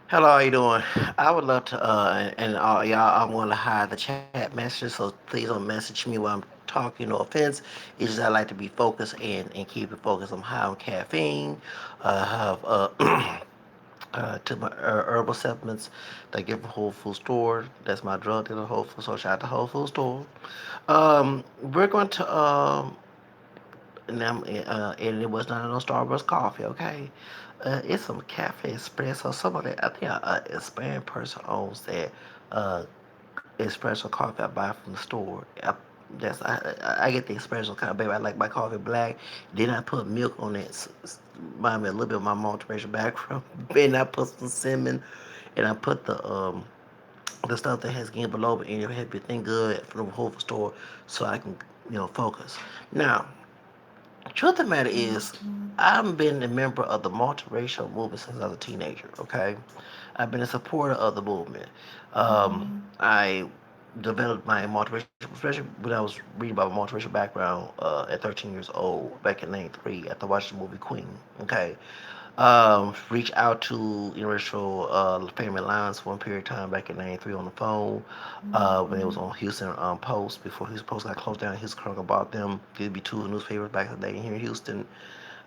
Hello, how you doing? I would love to, and y'all, I'm going to hide the chat messages, so please don't message me while I'm talking. No offense. It's just I like to be focused and keep it focused. I'm high on caffeine. I have took my herbal supplements that I get from Whole Food Store. That's my drug dealer, Whole Food Store. Shout out to Whole Food Store. We're going to and it was not no Starbucks coffee, okay? It's some cafe espresso. Somebody, I think a Hispanic person owns that uh, espresso coffee I buy from the store. I get the espresso kind of baby. I like my coffee black. Then I put milk on it. Remind me a little bit of my multiracial background. Then I put some cinnamon, and I put the stuff that has gain below and it everything good from the whole store, so I can focus. Now, truth of the matter is, I've been a member of the multiracial movement since I was a teenager. Okay, I've been a supporter of the movement. I developed my multiracial, especially when I was reading about my multiracial background at 13 years old back in '93 after watching the movie Queen. Okay, reached out to interracial family alliance for one period of time back in '93 on the phone when it was on Houston Post before Houston Post got closed down. Houston Chronicle bought them. There'd be two newspapers back in the day here in Houston.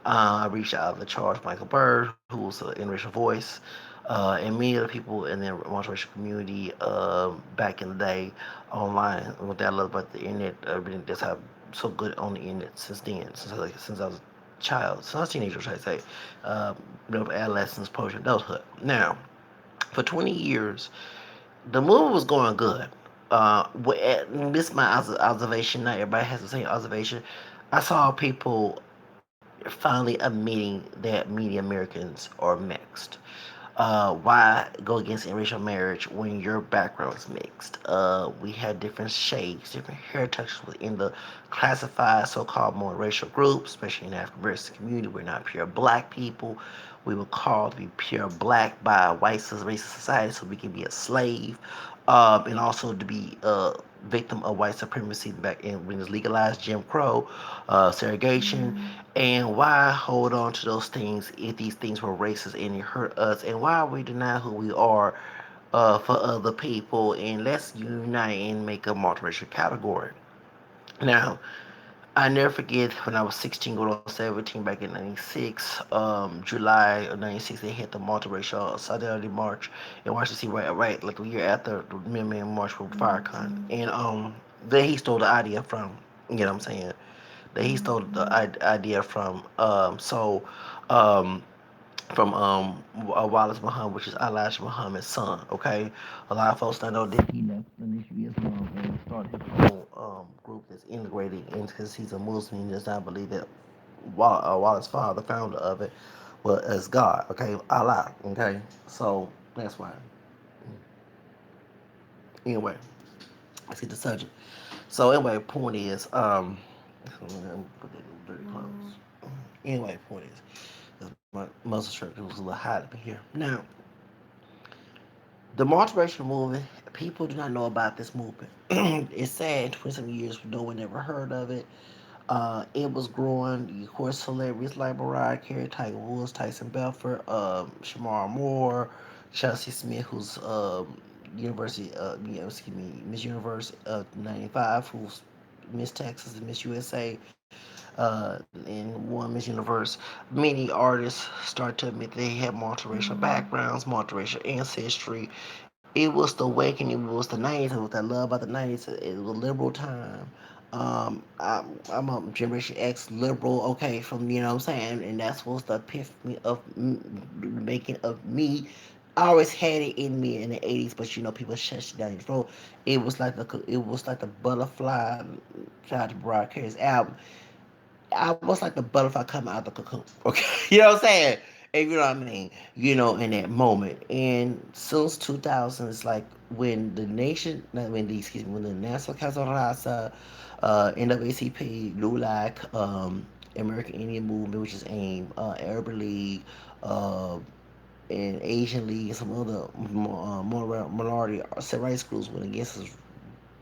I reached out to Charles Michael Bird, who was an interracial voice, and many other people in the multiracial community back in the day online. What I love about the internet, really just how so good on the internet since then, since I was a child, since I was a teenager, should I say, uh, adolescence, post adulthood. Now, for 20 years, the movie was going good. This is my observation. Not everybody has the same observation. I saw people finally admitting that many Americans are mixed. Why go against interracial marriage when your background is mixed? We had different shades, different hair textures within the classified so-called more racial groups, especially in the African American community. We're not pure black people. We were called to be pure black by white racist society, so we can be a slave, and also to be a victim of white supremacy back in when it's legalized Jim Crow, segregation, and why hold on to those things if these things were racist and it hurt us? And why we deny who we are for other people? And let's unite and make a multiracial category. Now, I never forget when I was 16 going on 17 back in 96, July of 96, they hit the multiracial Solidarity March in Washington, right, like a year after the Million March for Farrakhan. And then he stole the idea from, you know what I'm saying? That he stole the idea from, um, from Wallace Muhammad, which is Elijah Muhammad's son. Okay, a lot of folks don't know that he left the Nation of Islam and started his own group that's integrated because he's a Muslim. He does not believe that Wallace's father, the founder of it, was as God. Okay, Allah. Okay, so that's why. Anyway, let's get the subject. So anyway, point is, put that very close. Anyway, point is, my muscle shirt was a little hot up in here. Now, the multiracial movement, people do not know about this movement. It's sad, 20 some years, no one ever heard of it. It was growing. Of course, celebrities like Mariah Carey, Tiger Woods, Tyson Belford, Shamar Moore, Chelsea Smith, who's University, excuse me, Miss Universe '95, who's Miss Texas and Miss USA, and won Miss Universe. Many artists start to admit they have multiracial backgrounds, multiracial ancestry. It was the awakening. It was the '90s. What I love about the '90s, it was a liberal time. I'm a Generation X liberal, okay, from you know what I'm saying, and that's what's the epiphany of making of me. I always had it in me in the '80s, but people shut you down your throat. It was like the butterfly. Shout out to Mariah Carey's album. I was like the butterfly coming out of the cocoon. Okay, you know what I'm saying? And you know what I mean? In that moment. And since 2000, it's like when the nation, not when the excuse me, when the National Council of Rasa, NAACP, LULAC, American Indian Movement, which is AIM, Arab League, uh, and Asian League, and some other minority civil rights groups went against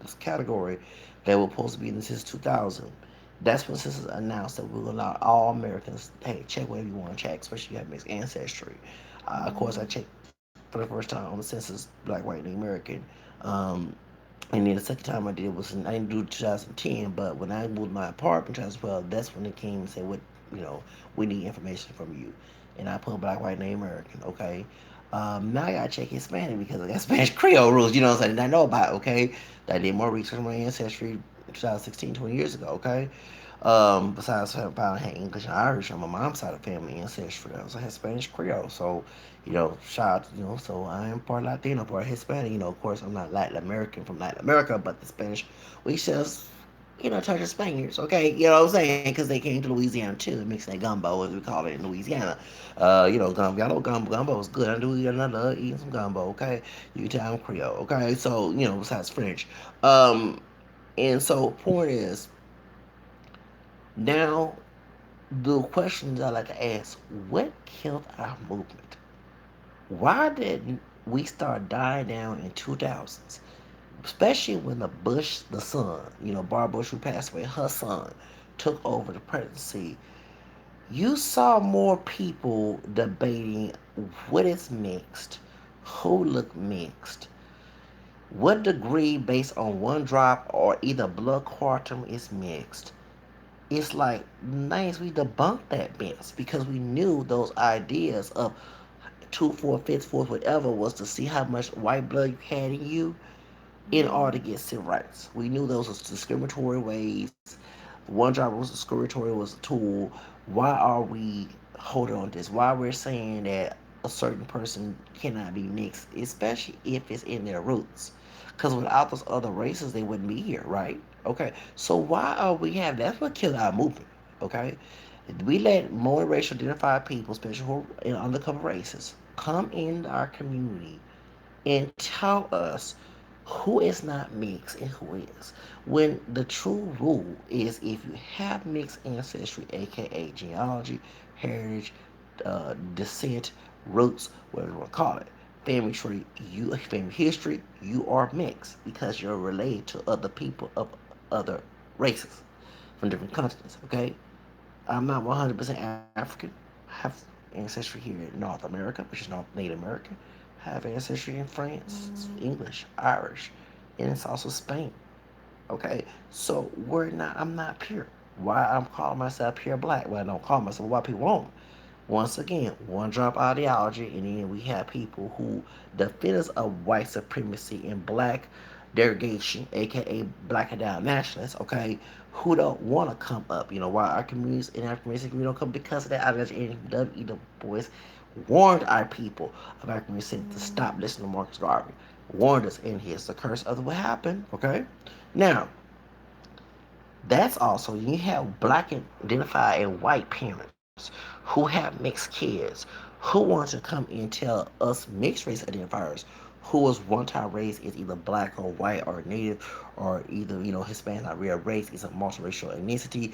this category that were supposed to be in the since 2000. That's when census announced that we will allow all Americans, hey, check whatever you want to check, especially if you have mixed ancestry. Of course, I checked for the first time on the census, black, white, and American. Um, and then the second time I did it was I didn't do 2010, but when I moved my apartment in 2012, that's when it came and said, "What you know, we need information from you." And I put black, white, and American. Okay. Now I gotta check Hispanic because I got Spanish Creole rules. You know what I'm saying? That I know about. Okay. I did more research on my ancestry 2016, 20 years ago. Okay. Besides having I had English and Irish on my mom's side of the family ancestry, I also had Spanish Creole. So, shout out, so I am part Latino, part Hispanic. Of course, I'm not Latin American from Latin America, but the Spanish, we just, touch of Spaniards, okay? You know what I'm saying? Because they came to Louisiana too, and mixed that gumbo, as we call it in Louisiana. Gumbo, y'all know gumbo is good. I do eat another, eating some gumbo, okay? You can tell I'm Creole, okay? So, besides French. Um, and so, point is, now the questions I like to ask: what killed our movement? Why did we start dying down in 2000s? Especially when the son, Barbara Bush, who passed away, her son took over the presidency. You saw more people debating what is mixed, who look mixed, what degree based on one drop or either blood quantum is mixed. It's like nice we debunked that mess because we knew those ideas of two, four, fifth, fourth, whatever was to see how much white blood you had in you in order to get civil rights. We knew those was discriminatory ways. One job was discriminatory was a tool. Why are we holding on to this? Why we're saying that a certain person cannot be mixed, especially if it's in their roots. Because without those other races, they wouldn't be here, right? Okay, so why are we having that's what killed our movement? Okay, we let more racial identified people, especially who are in undercover races, come in our community and tell us who is not mixed and who is. When the true rule is if you have mixed ancestry, aka genealogy, heritage, descent, roots, whatever you want to call it, family history, you are mixed because you're related to other people of other races from different continents. Okay, I'm not 100% African. I have ancestry here in North America, which is North Native American. I have ancestry in France, English, Irish, and it's also Spain. Okay, so we're not. I'm not pure. Why I'm calling myself pure black? Well, I don't call myself. Why people won't? Once again, one drop ideology, and then we have people who defenders of white supremacy and black derogation, aka black and down nationalists, okay, who don't want to come up. Why our communities in African American community don't come because of that ideology. And W. Du Bois warned our people of African American to stop listening to Marcus Garvey. Warned us, and here's the curse of what happened, okay? Now, that's also you have black identified and white parents who have mixed kids who want to come and tell us mixed race identifiers who was one time raised as either black or white or native or either Hispanic not real race is a multiracial ethnicity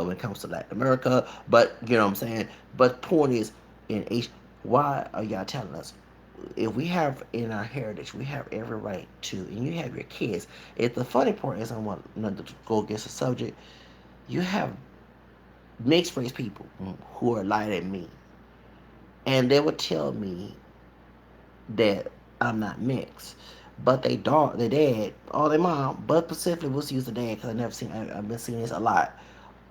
when it comes to Latin America. But you know what I'm saying. But point is, in H, why are y'all telling us if we have in our heritage, we have every right to, and you have your kids. If the funny part is, I want not to go against the subject, you have mixed race people who are lighter than me, and they would tell me that I'm not mixed, but their dad, or their mom, but specifically we'll use the dad because I've been seeing this a lot.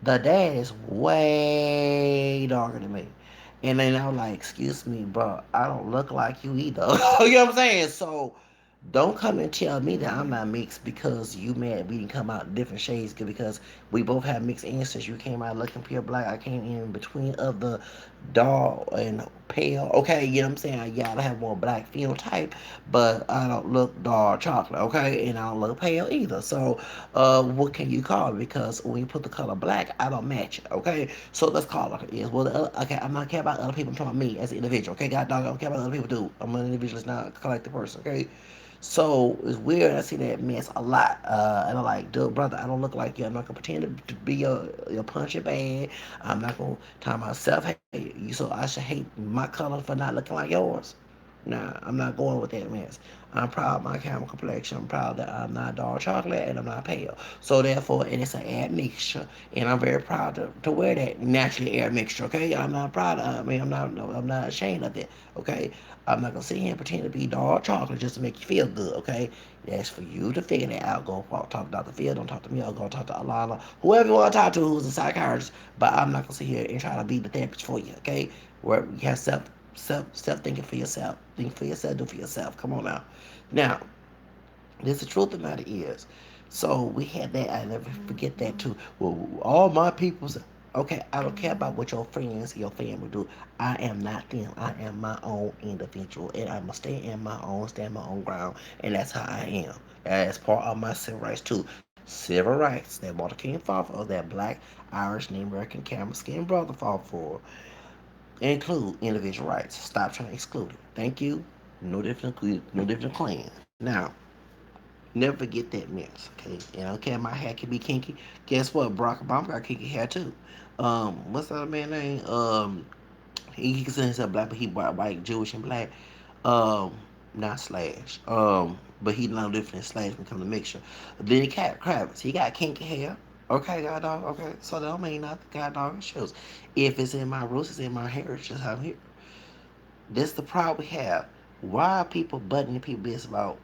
The dad is way darker than me. And then I was like, excuse me, bro, I don't look like you either. You know what I'm saying? So don't come and tell me that I'm not mixed because you mad we didn't come out in different shades because we both have mixed ancestors. You came out looking pure black. I came in between of the dark and pale. Okay, you know what I'm saying? Yeah, I have more black phenotype, but I don't look dark chocolate, okay? And I don't look pale either. So what can you call it? Because when you put the color black, I don't match it, okay? So let's call it like it is. Well, okay, I'm not care about other people. I'm talking about me as an individual, okay? God dog, I don't care about other people too. I'm an individual, it's not a collective person, okay? So it's weird. I see that mess a lot, and I'm like, dude, brother, I don't look like you. I'm not gonna pretend to be your punching bag. I'm not gonna tie myself hate you. So I should hate my color for not looking like yours. Nah, I'm not going with that mess. I'm proud of my caramel complexion. I'm proud that I'm not dark chocolate and I'm not pale. So therefore, it is an admixture, and I'm very proud to wear that naturally admixture. Okay, I'm not proud of. I mean, I'm not. No, I'm not ashamed of it. Okay, I'm not gonna sit here and pretend to be dark chocolate just to make you feel good. Okay, that's for you to figure that out. Go talk to Dr. Phil. Don't talk to me. Or go talk to Alana, whoever you want to talk to, who's a psychiatrist. But I'm not gonna sit here and try to be the therapist for you. Okay, where you have self thinking for yourself. Think for yourself, do for yourself. Come on now. Now, this the truth of the matter is. So we had that. I never forget that too. Well, all my people's okay. I don't care about what your friends, your family do. I am not them. I am my own individual, and I must stay in my own, stand my own ground, and that's how I am. That's part of my civil rights too. Civil rights that Martin King fought for, that Black, Irish, Native American, Cameron Skin brother fought for, include individual rights. Stop trying to exclude it. Thank you. No different clan. Now, never forget that mess, okay? And okay, my hair can be kinky. Guess what? Barack Obama got kinky hair too. What's that man name? He considers himself black, but he white, Jewish, and black. Um, not Slash. But he no different than Slash when it comes to mixture. Then Cat Kravitz, he got kinky hair. Okay, God dog. Okay, so that don't mean nothing. God dog shoes. If it's in my roots, it's in my heritage. Just how I'm here. That's the problem we have. Why are people butting people business about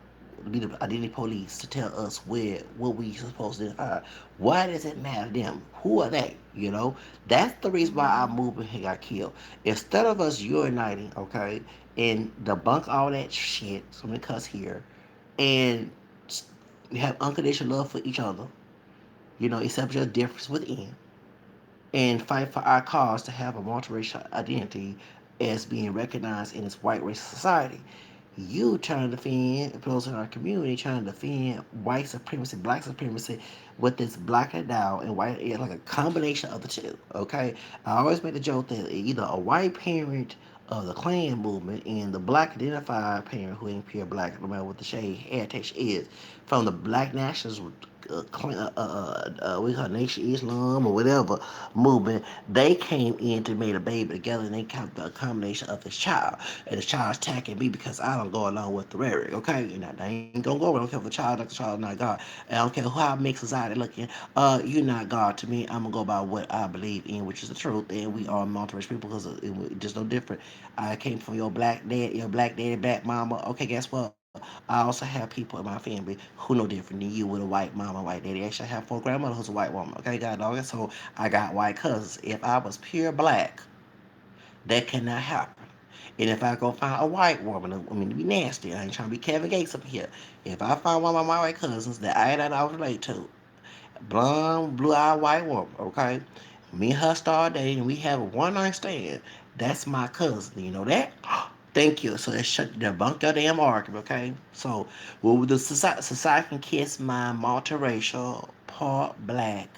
be the identity police to tell us where what we supposed to hide? Why does it matter to them? Who are they? You know, that's the reason why our movement had got killed. Instead of us uniting, okay, and debunk all that shit, so many cuss here, and have unconditional love for each other, you know, accept your difference within, and fight for our cause to have a multiracial identity as being recognized in this white racist society. You trying to defend those in our community, trying to defend white supremacy, black supremacy with this black and down and white, it's like a combination of the two. Okay, I always make the joke that either a white parent of the Klan movement and the black identified parent who ain't pure black, no matter what the shade heritage is, from the black nationals, we call Nation Islam or whatever movement, they came in to make a baby together and they kept the combination of this child. And the child's attacking me because I don't go along with the rhetoric, okay? And I ain't gonna go. I don't care if the child like the child not God. And I don't care how I make society looking. You're not God to me. I'm gonna go by what I believe in, which is the truth. And we are multiracial people because it's just no different. I came from your black daddy, black mama. Okay, guess what? I also have people in my family who know different than you with a white mama, white daddy. Actually, I have four grandmothers who's a white woman. Okay, God dog. So I got white cousins. If I was pure black, that cannot happen. And if I go find a white woman, I mean, to be nasty, I ain't trying to be Kevin Gates up here. If I find one of my white cousins that I relate to, blonde, blue-eyed white woman, okay? Me and her start dating, and we have a one-night stand. That's my cousin. You know that? Thank you. So that shut debunk your damn argument, okay? So, well, the society can kiss my multiracial, part black,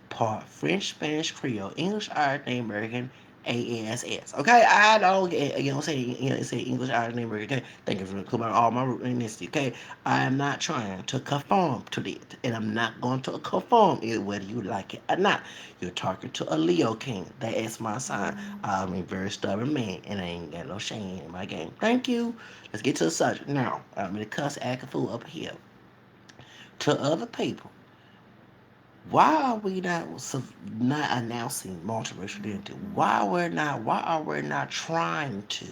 part French, Spanish, Creole, English, Irish, Native American, ASS. Okay, I don't get, you know, say English, Irish, Native American. Okay, thank you for including all my root ethnicity. Okay, I am not trying to conform to it, and I'm not going to conform it whether you like it or not. You're talking to a Leo King. That is my sign. I'm a very stubborn man, and I ain't got no shame in my game. Thank you. Let's get to the subject now. I'm gonna cuss acting fool up here to other people. Why are we not announcing multiracial identity? Why are we not trying to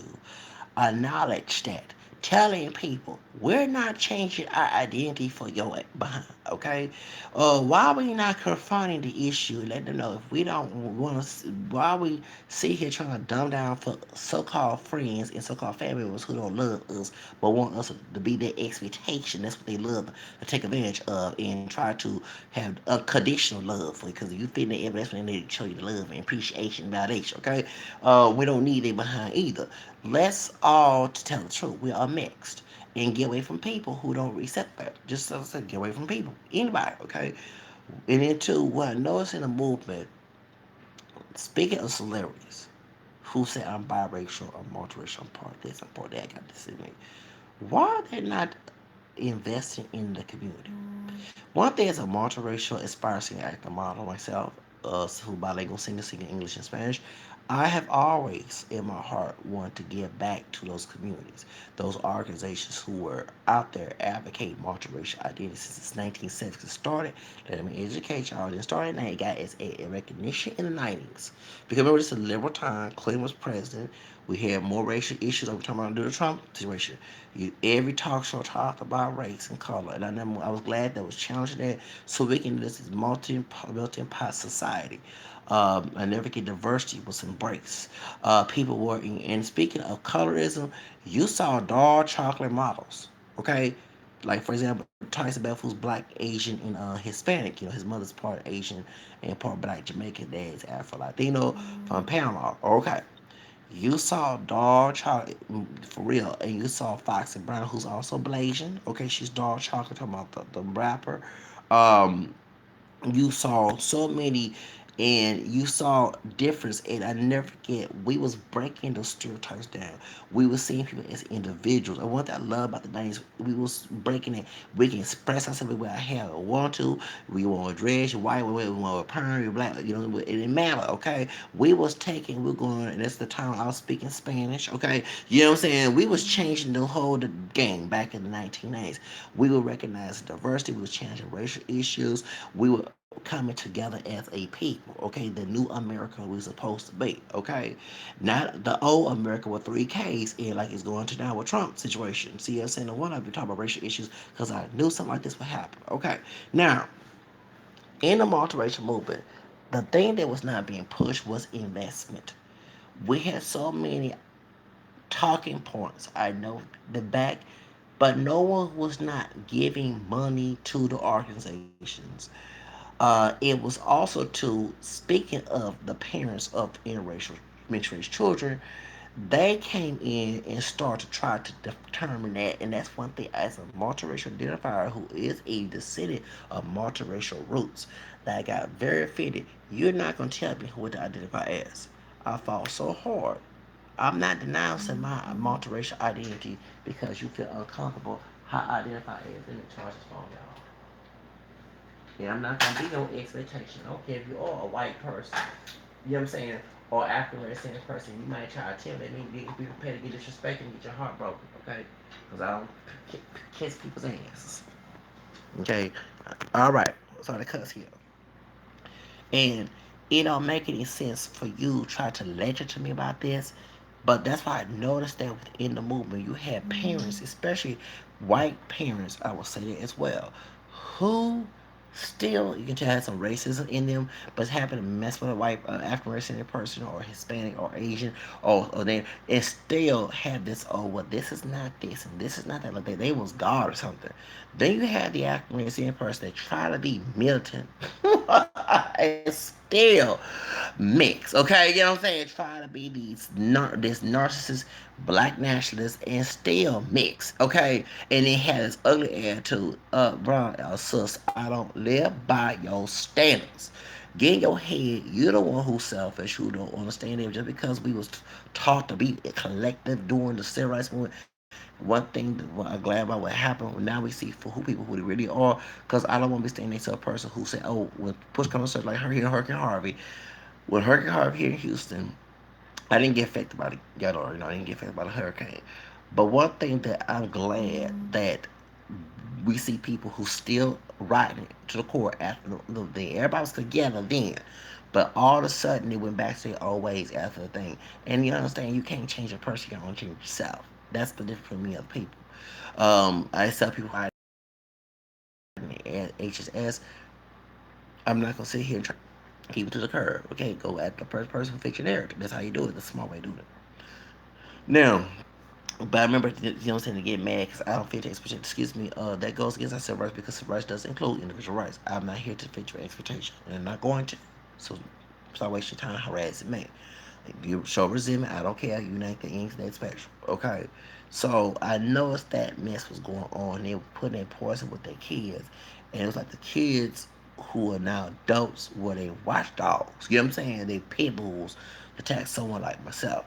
acknowledge that? Telling people we're not changing our identity for your behind, okay? Why are we not confronting the issue? Let them know if we don't want to. Why we sit here trying to dumb down for so-called friends and so-called family members who don't love us but want us to be their expectation? That's what they love to take advantage of and try to have unconditional love for. Because if you fit in the evidence, when they need to show you the love and appreciation, validation, okay? We don't need it behind either. Let's all, to tell the truth, we are mixed. And get away from people who don't accept that. Just as I said, get away from people. Anybody, okay? And then two, what I noticed in the movement, speaking of celebrities, who say I'm biracial, I'm multiracial, I'm part of this, I'm part of that, I got this in me. Why are they not investing in the community? One thing is a multiracial, aspiring actor model myself, who bilingual singer, singing English and Spanish. I have always, in my heart, wanted to give back to those communities, those organizations who were out there advocating multiracial identity since 1970 started. Let me educate y'all. It started now. It got its a recognition in the 90s. Because remember, this is a liberal time. Clinton was president. We had more racial issues. Like we're talking about the Trump situation. Every talk show talked about race and color, and I was glad that was challenging that, so we can this is melting pot society. I never get diversity was embraced. People were, and speaking of colorism, you saw dark chocolate models. Okay, like for example, Tyson Beff, who's black, Asian, and Hispanic. His mother's part Asian and part black Jamaican. Dad's Afro Latino from Panama. Okay, you saw dark chocolate for real, and you saw Foxy Brown, who's also Blasian. Okay, she's dark chocolate. Talking about the rapper. Um, you saw so many, and you saw difference, and I never forget, we was breaking those stereotypes down. We was seeing people as individuals, and one thing I love about the 90s, we was breaking it. We can express ourselves the way I have want to. We want to dress white, we want to perm, we black, it didn't matter. Okay, we was taking, we're going, and that's the time I was speaking Spanish. Okay, you know what I'm saying, we was changing the whole game back in the 1990s. We would recognize diversity, we was changing racial issues, we were coming together as a people, okay? The new America we're supposed to be, okay? Not the old America with three Ks in like it's going to now with Trump situation. See what I'm saying? The one I've been talking about racial issues because I knew something like this would happen, okay? Now, in the multiracial movement, the thing that was not being pushed was investment. We had so many talking points, I know the back, but no one was not giving money to the organizations. It was also to speaking of the parents of interracial mixed race children, they came in and started to try to determine that, and that's one thing as a multiracial identifier who is a descendant of multiracial roots that got very offended. You're not gonna tell me who to identify as. I fought so hard. I'm not denouncing my multiracial identity because you feel uncomfortable how I identify as. Let me charge this phone, y'all. Yeah, I'm not gonna be no expectation. I don't care if you are a white person. You know what I'm saying? Or African American person. You might try to intimidate me, be prepared to get disrespected and get your heart broken, okay? Because I don't kiss people's asses. Okay? Alright. Sorry to cuss here. And it don't make any sense for you to try to lecture to me about this. But that's why I noticed that within the movement, you had parents, especially white parents, I will say that as well, who still, you can tell had some racism in them, but it's happened to mess with a white African American person or Hispanic or Asian, or they, and still have this, oh, well, this is not this and this is not that, like they was God or something. Then you had the African American person that try to be militant and still mix, okay? You know what I'm saying? Try to be this narcissist black nationalist and still mix, okay? And it has this ugly attitude. Bro, sis, I don't live by your standards. Get in your head, you're the one who's selfish, who don't understand it. Just because we was taught to be collective during the civil rights movement, one thing that I'm glad about what happened, now we see for who people who they really are. Because I don't want to be standing next to a person who said, oh, when push comes to shove, like her here, Hurricane Harvey. When Hurricane Harvey here in Houston, I didn't get affected by the y'all I didn't get affected by the hurricane. But one thing that I'm glad that we see people who still riding to the core after the thing. Everybody was together then. But all of a sudden, it went back to their old ways after the thing. And you understand, you can't change a person, you can only change yourself. That's the difference between me and other people. I tell people I HSS, I'm not going to sit here and try to keep it to the curb. Okay, go at the first person, fix your narrative. That's how you do it. That's a smart way to do it. Now, but I remember, you know what I'm saying, to get mad because I don't fit your expectation. Excuse me, that goes against our civil rights because civil rights does include individual rights. I'm not here to fit your expectation, and I'm not going to. So, stop wasting your time harassing me. If you show resentment, I don't care. You ain't anything special. Okay? So, I noticed that mess was going on. They were putting in poison with their kids. And it was like the kids who are now adults were they watchdogs. You know what I'm saying? They pit bulls attack someone like myself.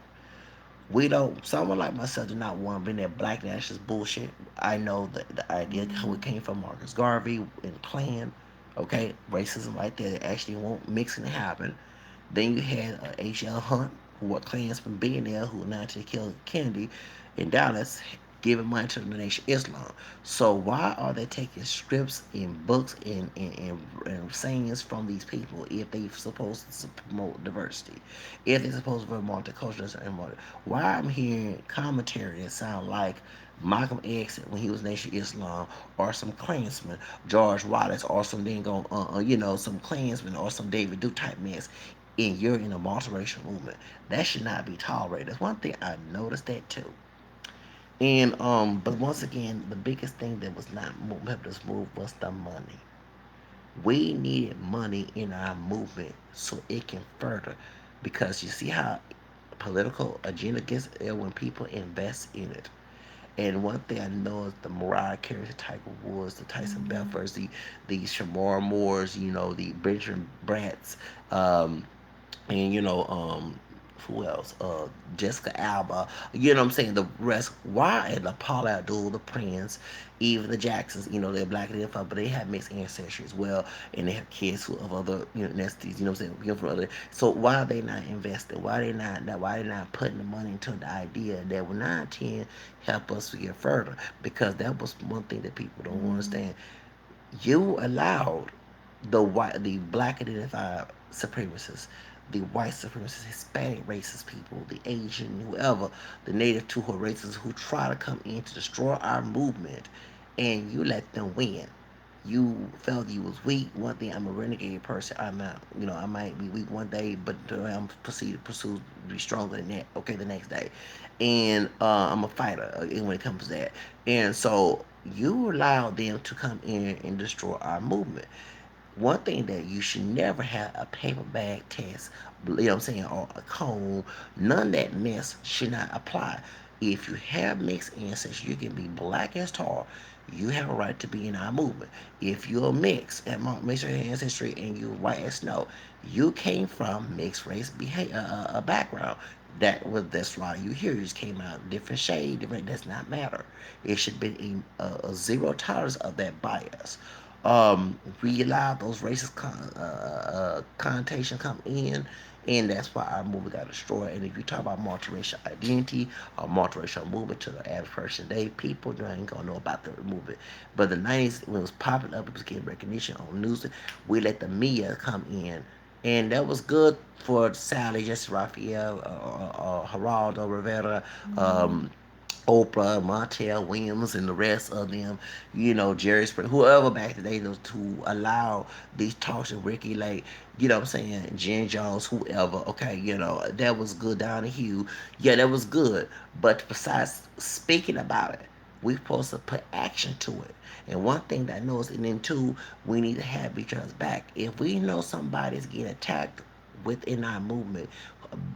We don't. Someone like myself do not want to bring that black nationalist bullshit. I know the idea we came from Marcus Garvey and Klan, okay, racism right there. That actually won't mixing to happen. Then you had H.L. Hunt, who were Klansmen billionaire who now to kill Kennedy in Dallas, giving money to the Nation Islam. So why are they taking scripts and books and sayings from these people if they supposed to promote diversity, if they're supposed to promote multiculturalism and why I'm hearing commentary that sound like Malcolm X when he was Nation Islam, or some Klansman, George Wallace, or some some Klansman, or some David Duke type mess, and you're in a multiracial movement. That should not be tolerated. That's one thing I noticed that too. And but once again, the biggest thing that was not helped us move was the money. We needed money in our movement so it can further, because you see how political agenda gets there when people invest in it. And one thing I know is the Mariah Carey, the Tiger Woods, the Tyson Belfords, the Shamar Moores, the Benjamin Bratts, um, and who else? Jessica Alba. You know what I'm saying? The rest. Why? And the Paula Abdul, the Prince, even the Jacksons. They're black and but they have mixed ancestry as well, and they have kids who of other ethnicities. You know what I'm saying? From other. So why are they not investing? Why they not putting the money into the idea that will not tend help us to get further? Because that was one thing that people don't understand. You allowed the black identified supremacists, the white supremacists, Hispanic racist people, the Asian, whoever, the native to who races who try to come in to destroy our movement, and you let them win. You felt you was weak. One thing, I'm a renegade person. I'm not, I might be weak one day, but I'm pursue to be stronger than that. Okay, the next day, and I'm a fighter when it comes to that. And so you allow them to come in and destroy our movement. One thing that you should never have a paper bag test, what I'm saying, or a cone, none of that mess should not apply. If you have mixed ancestry, you can be black as tar. You have a right to be in our movement. If you're mixed, mixed race ancestry, and you're white as snow, you came from mixed race behavior, background. That's why you here. You just came out different shade, different. Does not matter. It should be a zero tolerance of that bias. We allow those racist connotation come in, and that's why our movement got destroyed. And if you talk about multiracial identity or multiracial movement to the average person today, people ain't gonna know about the movement. But the 90s, when it was popping up, it was getting recognition on news. We let the media come in, and that was good for Sally, Jesse Raphael, Geraldo Rivera, Oprah, Montel Williams, and the rest of them, Jerry Springer, whoever back today, those to allow these talks to regulate, what I'm saying, Jen Jones, whoever, okay, that was good down the Hugh. Yeah, that was good. But besides speaking about it, we're supposed to put action to it. And one thing that I know is, and then two, we need to have each other's back. If we know somebody's getting attacked within our movement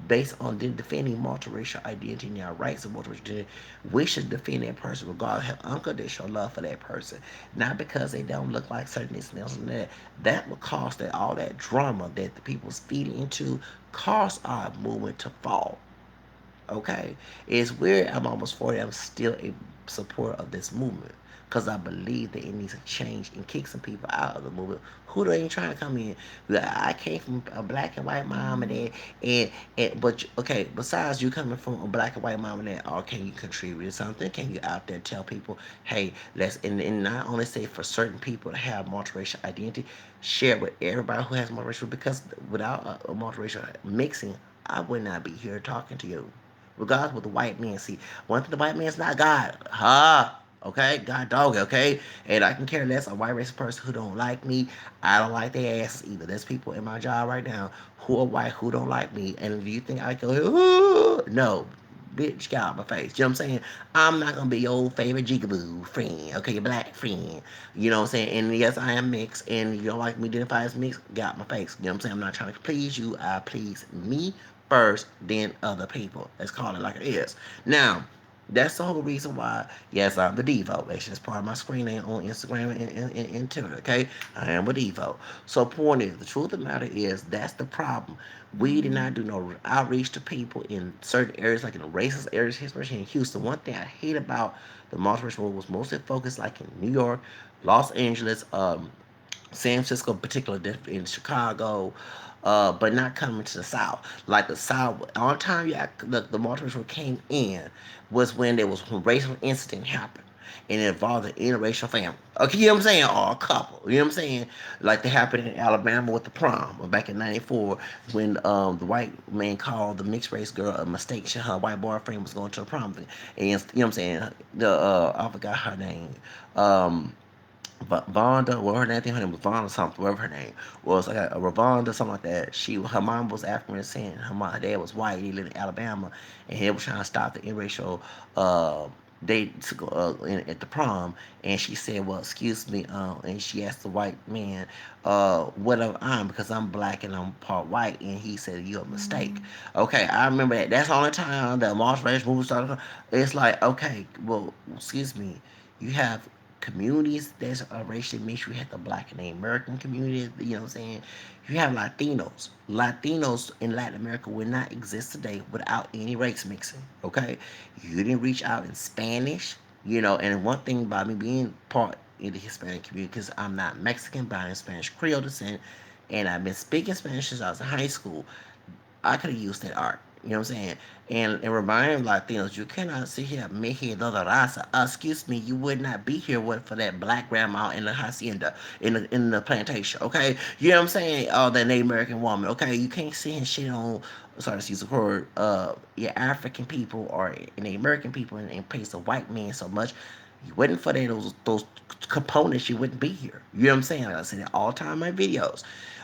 based on them defending multiracial identity and our rights of multiracial identity, we should defend that person regardless of unconditional love for that person. Not because they don't look like certain this and else and that. That will cause that all that drama that the people's feeding into cause our movement to fall. Okay, it's weird. I'm almost 40. I'm still a supporter of this movement because I believe that it needs to change and kick some people out of the movement who they ain't trying to come in. Like, I came from a black and white mom and dad, and but okay. Besides you coming from a black and white mom and dad, or can you contribute to something? Can you out there tell people, hey, let's and not only say for certain people to have multiracial identity, share with everybody who has multiracial, because without a multiracial mixing, I would not be here talking to you regardless of what the white man see. One thing, the white man's not God. Ha! Okay? God dog, okay? And I can care less a white racist person who don't like me. I don't like their asses either. There's people in my job right now who are white who don't like me. And do you think I go, ooh? No. Bitch, get out my face. You know what I'm saying? I'm not gonna be your old favorite jigaboo friend, okay, your black friend. You know what I'm saying? And yes, I am mixed, and you don't like me identify as mixed, get out my face. You know what I'm saying? I'm not trying to please you. I please me first, then other people. Let's call it like it is. Now, that's the whole reason why, yes, I'm the Devo. That's just part of my screen name on Instagram and Twitter, okay? I am a Devo. So, point is, the truth of the matter is, that's the problem. We did not do no outreach to people in certain areas, like in the racist areas, especially in Houston. One thing I hate about the multiracial movement was mostly focused, like in New York, Los Angeles, San Francisco, particularly in Chicago, but not coming to the South. Like the South, all the time the multiracial came in was when there was a racial incident happened. And it involved an interracial family. Okay, you know what I'm saying? Or a couple. You know what I'm saying? Like they happened in Alabama with the prom, or back in '94 when the white man called the mixed race girl a mistake. Her white boyfriend was going to the prom. And you know what I'm saying? I forgot her name. Um, Vonda, well, her name, I think her name was Vonda something, whatever her name was, like a Ravonda, something like that. Her mom was African descent. Her dad was white. He lived in Alabama, and he was trying to stop the interracial date to go at the prom. And she said, "Well, excuse me," and she asked the white man, "What am I? Because I'm black and I'm part white." And he said, "You're a mistake." Okay, I remember that. That's the only time that March Race movie started. It's like, okay, well, excuse me, you have communities that's racially mixed. You have the black and the American community, you know what I'm saying? You have Latinos. Latinos in Latin America would not exist today without any race mixing. Okay? You didn't reach out in Spanish, and one thing about me being part in the Hispanic community, because I'm not Mexican, but I'm Spanish Creole descent, and I've been speaking Spanish since I was in high school. I could have used that art. You know what I'm saying? And remind Latinos, you cannot sit here, Meji de la raza. Excuse me, you would not be here for that black grandma in the hacienda, in the plantation, okay? You know what I'm saying? Oh, that Native American woman, okay? You can't sit and shit on, sorry to use the word, your African people or Native American people and praise the white man so much. You wasn't for those components, you wouldn't be here. You know what I'm saying? Like I say that all the time in my videos.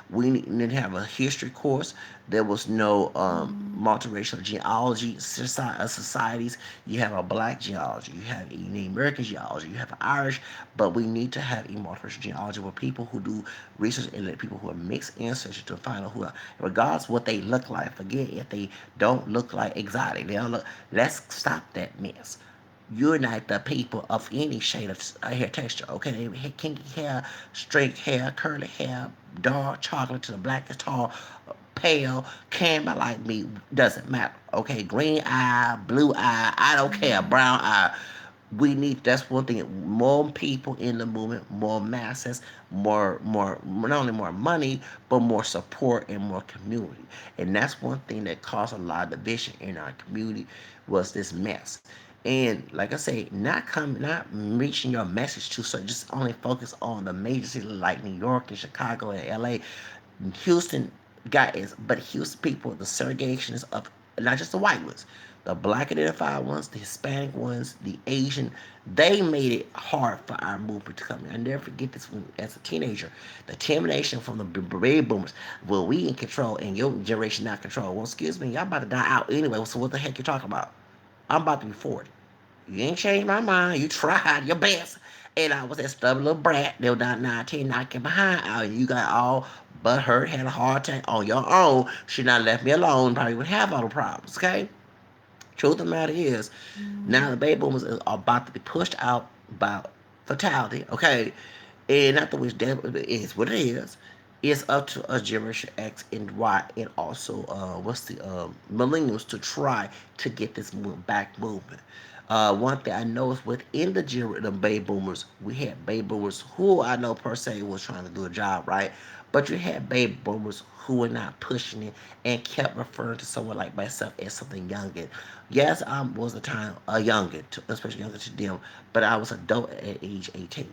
We need to have a history course. There was no multiracial genealogy societies. You have a black genealogy. You have a Native American genealogy. You have Irish. But we need to have a multiracial genealogy with people who do research and let people who are mixed ancestors to find out who are, regardless what they look like. Forget if they don't look like exotic. They don't look. Let's stop that mess. You're not the people of any shade of hair texture, okay? Kinky hair, straight hair, curly hair, dark chocolate to the blackest tall, pale, camera like me, doesn't matter, okay? Green eye, blue eye, I don't care, brown eye. We need, that's one thing, more people in the movement, more masses, more not only more money but more support and more community. And that's one thing that caused a lot of division in our community was this mess. And like I say, not reaching your message to, so just only focus on the major cities like New York and Chicago and LA. Houston got is, but Houston people, the segregations of not just the white ones, the black identified ones, the Hispanic ones, the Asian, they made it hard for our movement to come in. I never forget this when, as a teenager, the termination from the baby boomers. Well, we in control and your generation not control. Well, excuse me, y'all about to die out anyway. So what the heck you talking about? I'm about to be 40. You ain't changed my mind. You tried your best. And I was that stubborn little brat. They were not 19, knocking behind out. And you got all but hurt, had a heart attack on your own. Should not left me alone. Probably would have all the problems, okay? Truth of the matter is, now the baby boomers are about to be pushed out by fatality, okay? And not the which that is what it is. It's up to us Generation X and Y and also what's the millennials to try to get this back movement. One thing I know is within the baby boomers, we had baby boomers who I know per se was trying to do a job, right? But you had baby boomers who were not pushing it and kept referring to someone like myself as something younger. Yes, I was a time a younger, especially younger to them, but I was adult at age 18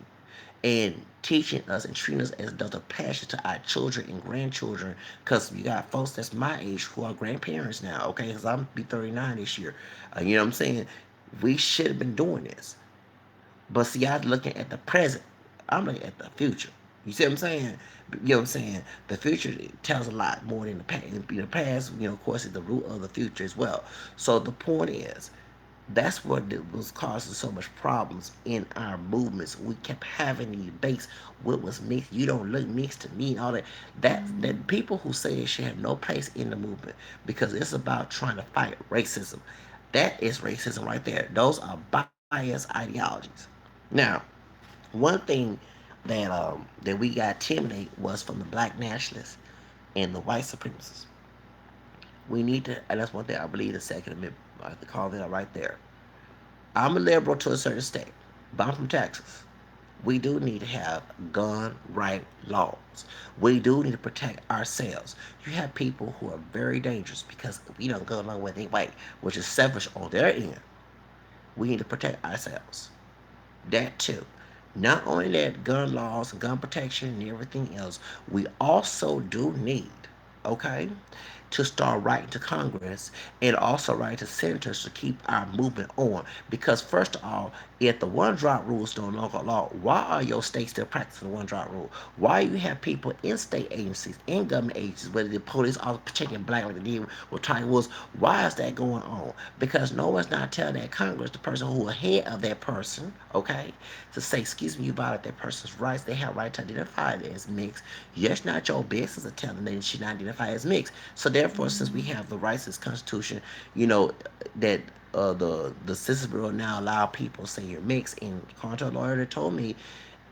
and teaching us and treating us as adults of passion to our children and grandchildren. Because you got folks that's my age who are grandparents now, okay? Because I'm be 39 this year. You know what I'm saying? We should have been doing this. But see, I'm looking at the present. I'm looking at the future. You see what I'm saying? You know what I'm saying? The future tells a lot more than the past. The past, of course, is the root of the future as well. So the point is, that's what was causing so much problems in our movements. We kept having these debates. What was mixed? You don't look mixed to me. And all that. That people who say they should have no place in the movement because it's about trying to fight racism. That is racism right there. Those are biased ideologies. Now, one thing that we got intimidated was from the black nationalists and the white supremacists. We need to, and that's one thing I believe the Second Amendment, I have to call that right there. I'm a liberal to a certain extent, but I'm from Texas. We do need to have gun right laws. We do need to protect ourselves. You have people who are very dangerous because we don't go along with their way, which is selfish on their end. We need to protect ourselves. That too. Not only that, gun laws, gun protection, and everything else, we also do need, okay, to start writing to Congress and also writing to senators to keep our movement on. Because first of all, if the one drop rule is no longer law, why are your states still practicing the one drop rule? Why you have people in state agencies, in government agencies, whether the police are protecting black like they did with Tiny Woods? Why is that going on? Because no one's not telling that Congress, the person who ahead of that person, okay, to say, excuse me, you violate that person's rights. They have right to identify it as mixed. Yes, not your business to tell them they should not identify as mixed. So therefore, since we have the rights in this Constitution, you know that the Census Bureau now allow people to say you're mixed. And according to a lawyer that told me,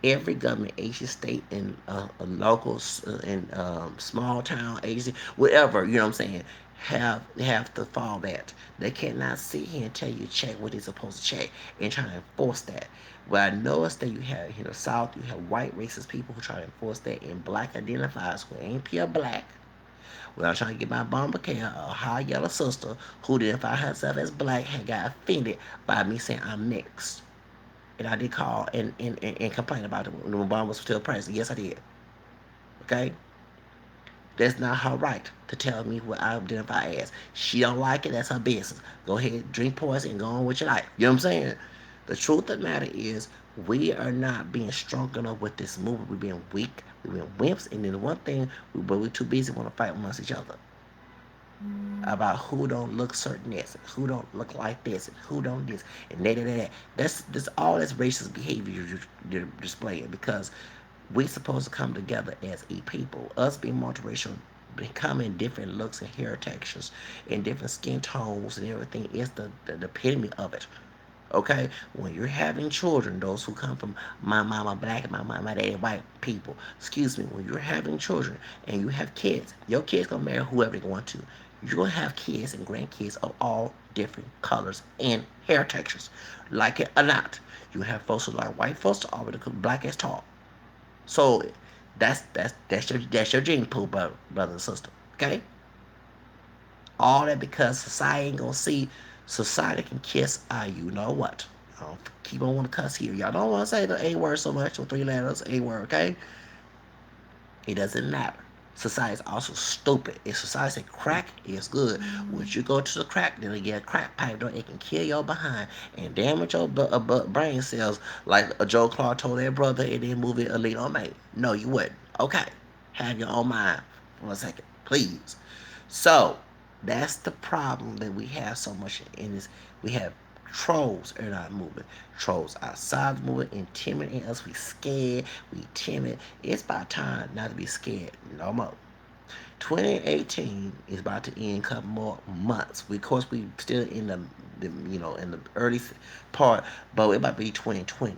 every government agency, state and local and small town agency, whatever, you know what I'm saying, have to follow that. They cannot sit here and tell you check what they're supposed to check and try to enforce that. Well, I noticed that you have in the South, you have white racist people who try to enforce that, and black identifiers who ain't pure black. When I was trying to get my bomber care, a high yellow sister who identified herself as black had got offended by me saying I'm mixed. And I did call and complain about it when Obama was still president. Yes, I did. Okay? That's not her right to tell me what I identify as. She don't like it, that's her business. Go ahead, drink poison, and go on with your life. You know what I'm saying? The truth of the matter is, we are not being strong enough with this movement. We're being weak, we're being wimps, and then the one thing, we're too busy want to fight amongst each other about who don't look certain this, and who don't look like this, and who don't this, and that. That's all that's racist behavior you're displaying because we supposed to come together as a people. Us being multiracial, becoming different looks and hair textures and different skin tones and everything is the epitome of it. Okay, when you're having children, those who come from my mama black and my daddy white people, excuse me, when you're having children and you have kids, your kids gonna marry whoever they want to. You're gonna have kids and grandkids of all different colors and hair textures, like it or not. You have folks who like white folks all the way to black as tall. So that's your gene pool, brother and sister. Okay, all that because society ain't gonna see. Society can kiss you know what? I don't keep on want to cuss here. Y'all don't want to say the A word so much or three letters A word. Okay, it doesn't matter. Society is also stupid. If society say crack is good, once you go to the crack, then they get a crack pipe, it can kill your behind and damage your brain cells like a Joe Clark told their brother in the movie Elite on Mate. No, you wouldn't. Okay, have your own mind for a second, please. So that's the problem that we have so much in this. We have trolls in our movement. Trolls outside the movement intimidating us. We scared. We timid. It's about time not to be scared no more. 2018 is about to end in a couple more months. Of course, we still in in the early part, but we're about to be 2020.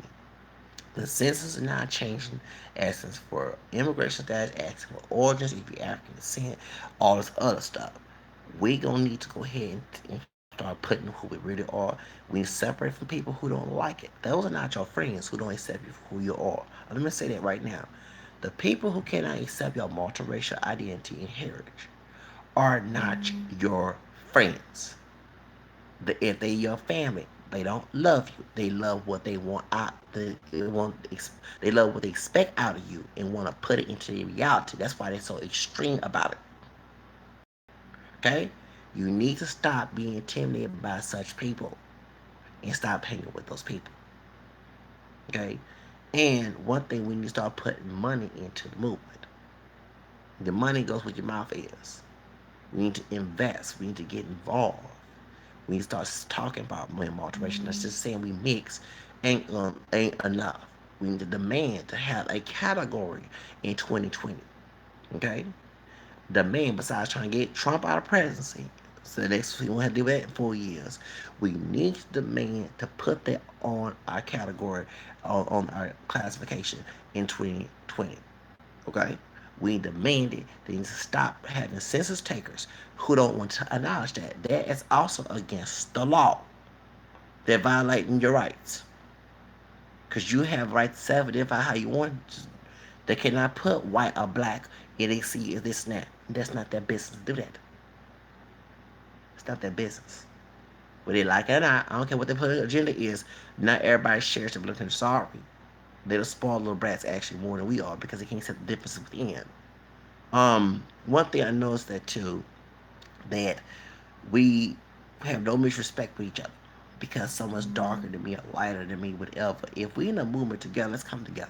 The census is not changing, asking for immigration status, asking for origins, if you're African descent, all this other stuff. We gonna need to go ahead and start putting who we really are. We separate from people who don't like it. Those are not your friends who don't accept you for who you are. Let me say that right now. The people who cannot accept your multiracial identity and heritage are not your friends. If they your family, they don't love you. They love what they want out. They love what they expect out of you and want to put it into their reality. That's why they're so extreme about it. Okay, you need to stop being intimidated by such people and stop hanging with those people. Okay, and one thing we need to start putting money into the movement. The money goes where your mouth is. We need to invest. We need to get involved. We need to start talking about money alteration. That's just saying we mix ain't enough. We need to demand to have a category in 2020. Okay, demand besides trying to get Trump out of presidency. So next we won't have to do that in 4 years. We need to demand to put that on our category on our classification in 2020. Okay? We demand it. They need to stop having census takers who don't want to acknowledge that. That is also against the law. They're violating your rights. Because you have right to self-identify how you want. They cannot put white or black in they see is this and that. That's not their business to do that. It's not their business. Whether they like it or not, I don't care what their political agenda is. Not everybody shares the political. Sorry, they're the spoiled little brats actually more than we are because they can't set the difference within. One thing I noticed that too, that we have no much respect for each other because someone's darker than me or lighter than me, whatever. If we in a movement together, let's come together.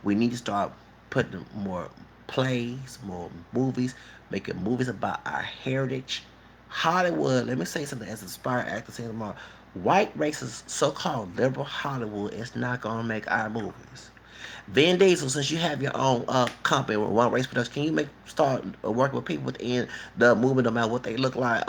We need to start putting more plays, more movies, making movies about our heritage. Hollywood, let me say something as an inspired actor saying tomorrow. White racist, so-called liberal Hollywood is not gonna make our movies. Vin Diesel, since you have your own company with One Race Production, can you start working with people within the movement no matter what they look like?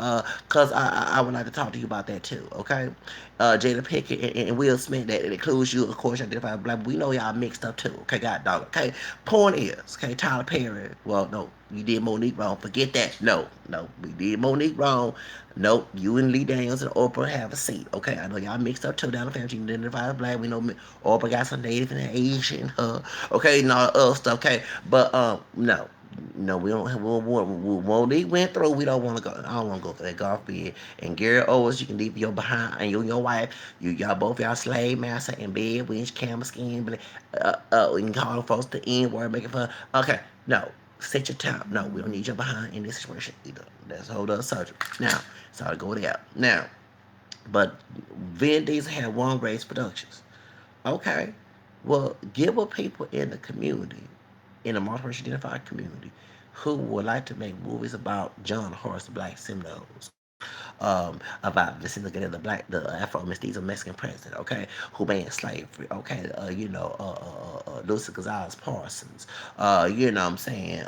Cause I would like to talk to you about that too. Okay, Jada Pinkett and Will Smith. That it includes you, of course. You identify black. But we know y'all mixed up too. Okay, God dog. Okay, point is, okay, Tyler Perry. Well, no, you did Monique wrong. Forget that. No, no, we did Monique wrong. Nope, you and Lee Daniels and Oprah have a seat. Okay, I know y'all mixed up too down the family. You identify as black. We know Oprah got some native and Asian. Okay, and all the other stuff. Okay, but no. No, we don't. Monique went through. We don't want to go. I don't want to go for that golf bed. And Gary Owens, you can leave your behind and you and your wife. Y'all both y'all slave master in bed with his camel skin. But you can call the folks the N word, making fun. Okay, no, set your time. No, we don't need your behind in this situation either. That's a whole other subject. Now, sorry to go there. Now, but Vin Diesel had One Race Productions. Okay, well, give a people in the community, in the multiracial identified community, who would like to make movies about John Horace, the Black Seminoles, about this is the black, the Afro mestizo Mexican president, okay, who banned slavery, okay, Lucy Gonzalez Parsons, you know what I'm saying,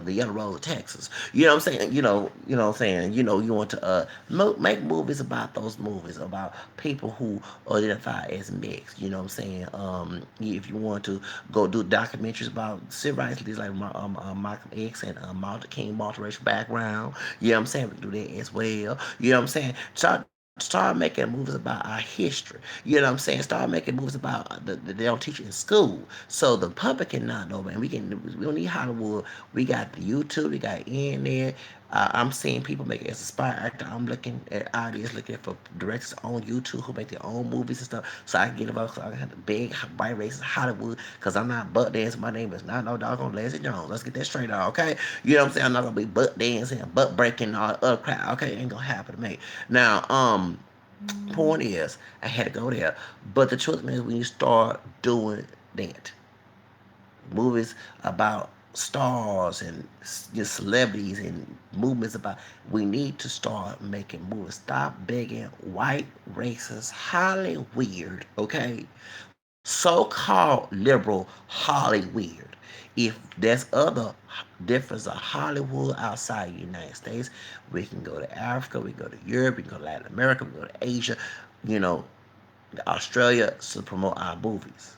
the Yellow Rose of Texas, you know what I'm saying, what I'm saying, you want to make movies about those movies about people who identify as mixed, you know what I'm saying, if you want to go do documentaries about civil rights leaders like Malcolm X and Martin Luther King, multiracial background, you know what I'm saying, we do that as well, you know what I'm saying, start making movies about our history. You know what I'm saying? Start making movies about they don't teach in school, so the public cannot know. Man, we don't need Hollywood. We got the YouTube. We got internet. I'm seeing people make it as inspired actor. I'm looking at ideas, looking for directors on YouTube who make their own movies and stuff, so I can get involved. So I can have the big white racist Hollywood. Cause I'm not butt dancing. My name is not no doggone Leslie Jones. Let's get that straight out, okay? You know what I'm saying? I'm not gonna be butt dancing, butt breaking, all the other crap. Okay, ain't gonna happen to me. Now, point is, I had to go there. But the truth is, when you start doing that, movies about stars and just celebrities and movements about, we need to start making movies. Stop begging white racist Hollywood, okay? So-called liberal Hollywood. If there's other difference of Hollywood outside the United States, we can go to Africa, we can go to Europe, we can go to Latin America, we can go to Asia, you know, Australia to promote our movies.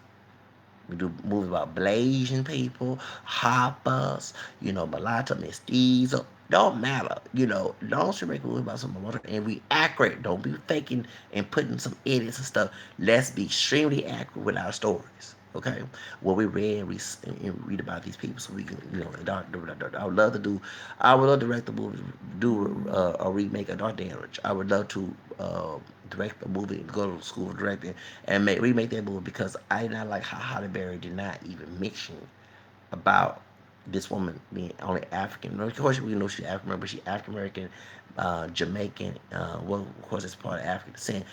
We do movies about Blasian people, hoppers, mulatto, mestizo. Don't matter, Don't you make a movie about some mulatto and be accurate. Don't be faking and putting some edits and stuff. Let's be extremely accurate with our stories. Okay, what we read and read about these people, so we can, I would love to do, I would love to direct the movie, do a remake of Dark Damage. I would love to direct a movie, go to school for directing, and remake that movie because I did not like how Halle Berry did not even mention about this woman being only African. Of course, we know she's African, but she's African American, Jamaican. Well, of course, it's part of African descent.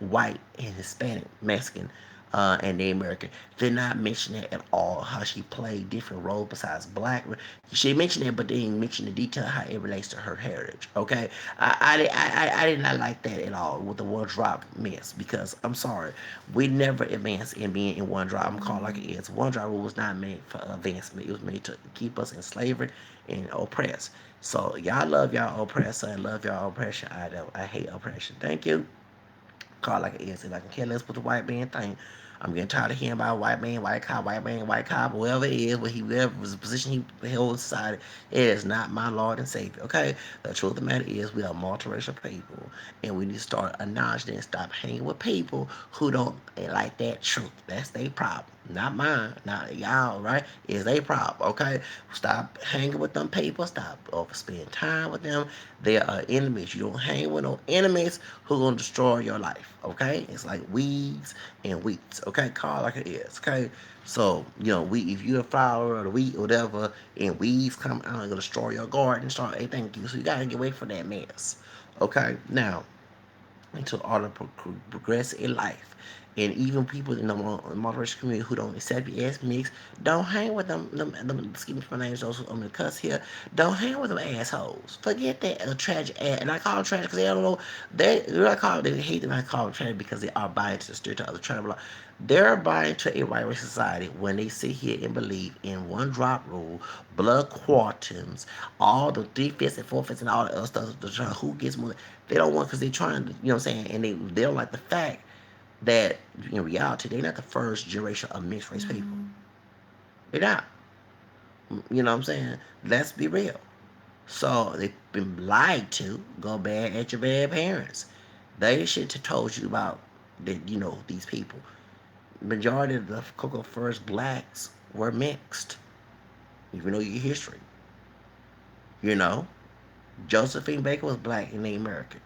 White and Hispanic, Mexican, and Native American. Did not mention that at all. How she played different roles besides black. She mentioned it, but they didn't mention the detail how it relates to her heritage. Okay, I did not like that at all with the one drop mess because I'm sorry, we never advanced in being in one drop. I'm calling like it is. One drop was not made for advancement. It was made to keep us in slavery and oppressed. So y'all love y'all oppressor and love y'all oppression. I hate oppression. Thank you. Call like it is. If I can care less with the white man thing. I'm getting tired of hearing about white man, white cop, whoever it is, whatever was the position he held in society. It is not my Lord and Savior. Okay, the truth of the matter is we are multiracial people, and we need to start acknowledging and stop hanging with people who don't like that truth. That's their problem, not mine, not y'all. Right? It's their problem. Okay, stop hanging with them people. Stop spending time with them. They are enemies. You don't hang with no enemies who gonna destroy your life. Okay, it's like weeds and wheats. Okay, call it like it is. Okay, so we if you're a flower or the wheat or whatever, and weeds come out and gonna destroy your garden, start hey, thank you. So you gotta get away from that mess. Okay, now into order to progress in life. And even people in the moderation community who don't accept you as mixed, don't hang with them excuse me for my names, those who I'm gonna cuss here, don't hang with them assholes. Forget that tragic ass. And I call them tragic because they don't know, I call them, they hate them, I call them tragic because they are buying to the stereotype of the tribal. They're buying to a white race society when they sit here and believe in one drop rule, blood quantities, all the three fifths and four fifths and all the other stuff. Who gets more? They don't want because they're trying to, what I'm saying, and they don't like the fact that in reality they're not the first generation of mixed race people. They're not. You know what I'm saying? Let's be real. So they've been lied to. Go bad at your bad parents. They should have told you about that. These people. Majority of the Cocoa first blacks were mixed. If you know your history, you know Josephine Baker was black and Native American.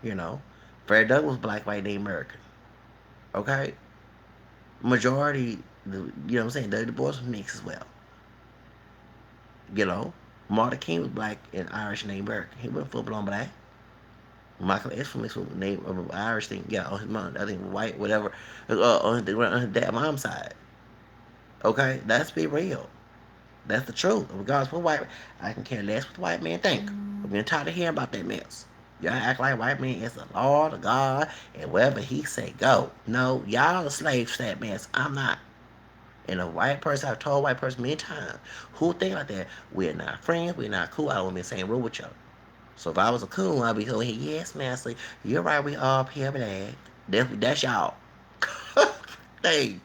You know, Fred Douglass was black, white, Native American. Okay, majority, what I'm saying, the boys was mixed as well. You know, Martin King was black and Irish and Native American. He wasn't full blown black. Michael X was mixed with name of Irish thing. Yeah, on his mom, I think white, whatever, on his dad mom's side. Okay, let's be real. That's the truth. Regardless of what white, I can care less what the white man think. I'm getting tired of hearing about that mess. Y'all act like white man is the Lord of God and wherever he say go. No, y'all the slaves to that mess. I'm not. And a white person, I've told a white person many times, who think like that, we're not friends, we're not cool, I don't want to be in the same room with y'all. So if I was a coon, I'd be going, yes, master, you're right, we all pure black. That's y'all. Hey.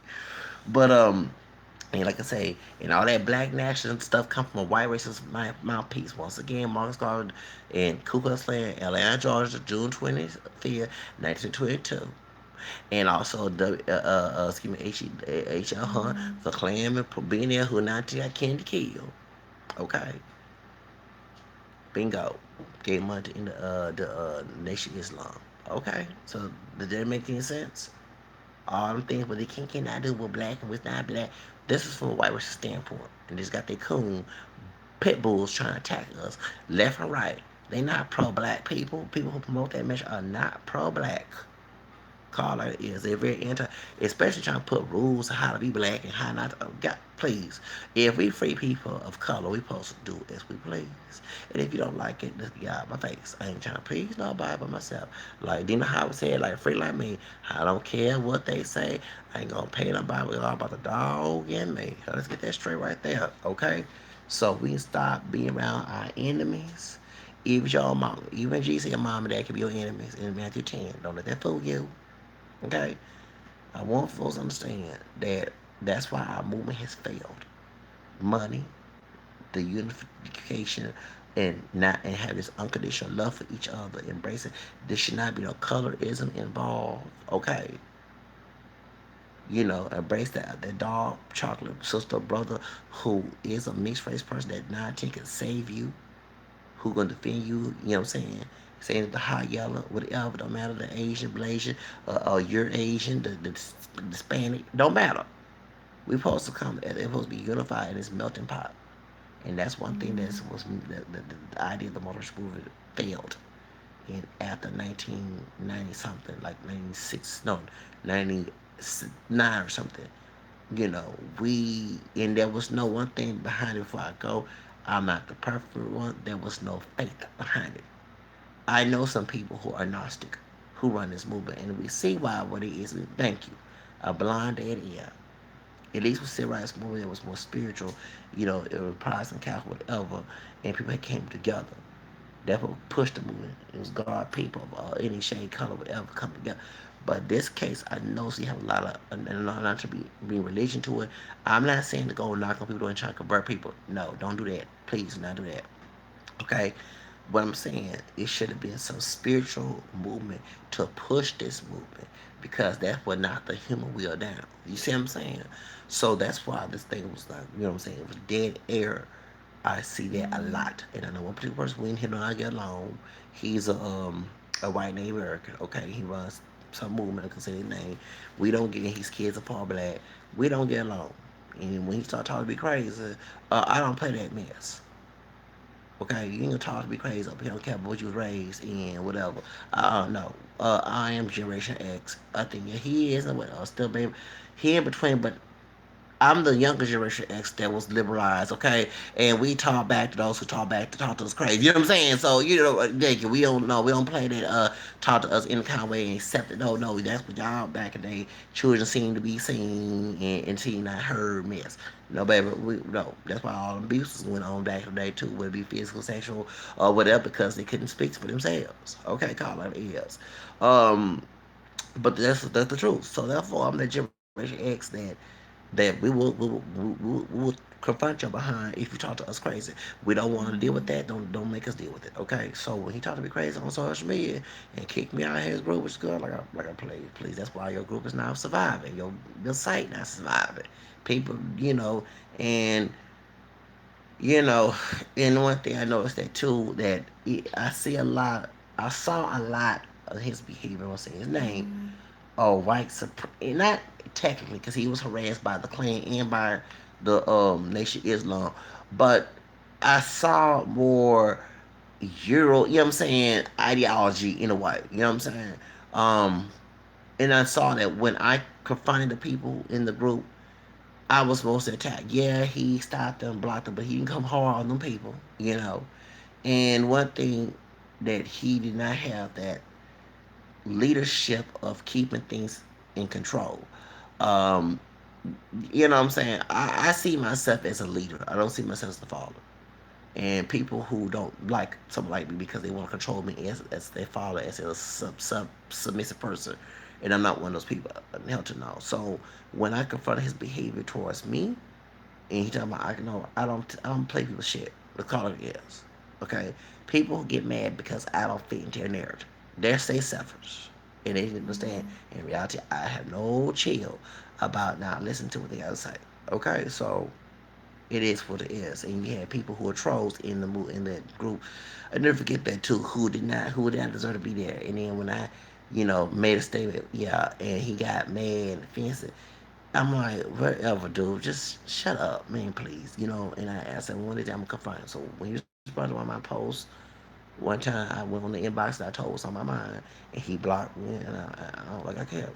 But and like I say, and all that black national stuff come from a white racist mouthpiece. Once again, Marcus Garvey and Ku Klux Klan, Atlanta, Georgia, June 25th, 1922. And also, excuse me, H.L. Hunt, the Klan being there who not got Kennedy killed. Okay, bingo. Gave money to the Nation of Islam. Okay, so did that make any sense? All them things, but they cannot do with black and with not black. This is from a white racist standpoint, and just got their coon pit bulls trying to attack us left and right. They not pro-black people. People who promote that message are not pro-black. Call it is. They're very anti, especially trying to put rules on how to be black and how not to. God, please. If we free people of color, we supposed to do as we please. And if you don't like it, just get out of my face. I ain't trying to please nobody but myself. Like Dina Howard said, like free like me. I don't care what they say. I ain't gonna pay nobody. We're all about the dog and me. So let's get that straight right there, okay? So we can stop being around our enemies. Even your mom, even Jesus, your mom and dad can be your enemies in Matthew 10. Don't let that fool you. Okay? I want folks to understand that that's why our movement has failed. Money, the unification, and have this unconditional love for each other, embracing. There should not be no colorism involved. Okay? Embrace that dog, chocolate sister, brother who is a mixed race person that 19 can save you, who gonna defend you, you know what I'm saying? Saying the hot yellow, whatever, don't matter, the Asian, Blasian, or you're Asian, the Hispanic, don't matter. We supposed to come, it's supposed to be unified in this melting pot. And that's one thing was the idea of the motorist movement failed in after 1990 something, like 96, no, 99 or something. And there was no one thing behind it before I go. I'm not the perfect one. There was no faith behind it. I know some people who are Gnostic who run this movement, and we see why what it is. Thank you. A blind dead ear. At least with Civil Rights movement, it was more spiritual. It was Protestant, Catholic, whatever, and people came together. That's what pushed the movement. It was God, people of any shade, color, whatever, come together. But this case, I know so you have a lot of, and not to be religion to it. I'm not saying to go knock on people and try to convert people. No, don't do that. Please, do not do that. Okay, what I'm saying, it should have been some spiritual movement to push this movement because that's what knocked the human will down. You see what I'm saying? So that's why this thing was like, you know what I'm saying? It was dead air. I see that a lot, and I know one particular person we and him do not get along. He's a white native American. Okay, he runs some movement. I can say his name. We don't get in. His kids are part black. We don't get along. And when he start talking to be crazy, I don't play that mess. Okay, you ain't gonna talk to me crazy up here. I don't care about what you was raised in, whatever. No. I am Generation X. I think yeah, he is, and what still baby. He in between, but I'm the younger generation X that was liberalized, okay? And we talk back to those who talk back to talk to us crazy. You know what I'm saying? So, we don't know. We don't play that talk to us any kind of way and accept it. No, no, that's what y'all back in the day children seem to be seen and seen not heard mess. No, baby, no. That's why all the abuses went on back in the day too, whether it be physical, sexual, or whatever, because they couldn't speak for themselves. Okay, call it is. Um, but that's the truth. So therefore, I'm the Generation X that we will confront your behind if you talk to us crazy. We don't want to deal with that. Don't make us deal with it. Okay. So when he talked to me crazy on social media and kicked me out of his group, which is good, like I please. That's why your group is now surviving. Your site not surviving. People, and you know, and one thing I noticed that too that I see a lot. I saw a lot of his behavior. I won't say his name white not technically because he was harassed by the Klan and by the Nation Islam, but I saw more Euro, you know what I'm saying, ideology in a way, you know what I'm saying, um, and I saw that when I confronted the people in the group, I was supposed to attack. Yeah, he stopped them, blocked them, but he didn't come hard on them people, And one thing that he did not have that leadership of keeping things in control. Um, you know what I'm saying? I see myself as a leader. I don't see myself as the father. And people who don't like someone like me because they want to control me as their father, as a submissive person. And I'm not one of those people. Hell to no. So when I confronted his behavior towards me, and he talking about I don't play people's shit. Let's call it is. Okay? People get mad because I don't fit into their narrative. They're say suffers. And they didn't understand. In reality, I have no chill about not listening to what they gotta say. Okay, so it is what it is. And you had people who are trolls in that group. I never forget that too, who did not deserve to be there. And then when I, made a statement, yeah, and he got mad and offensive. I'm like, whatever, dude. Just shut up, man, please. And I said, one day I'm gonna confront him. So when you responded on my post, one time I went on the inbox and I told what's on my mind, and he blocked me, and I don't like I care.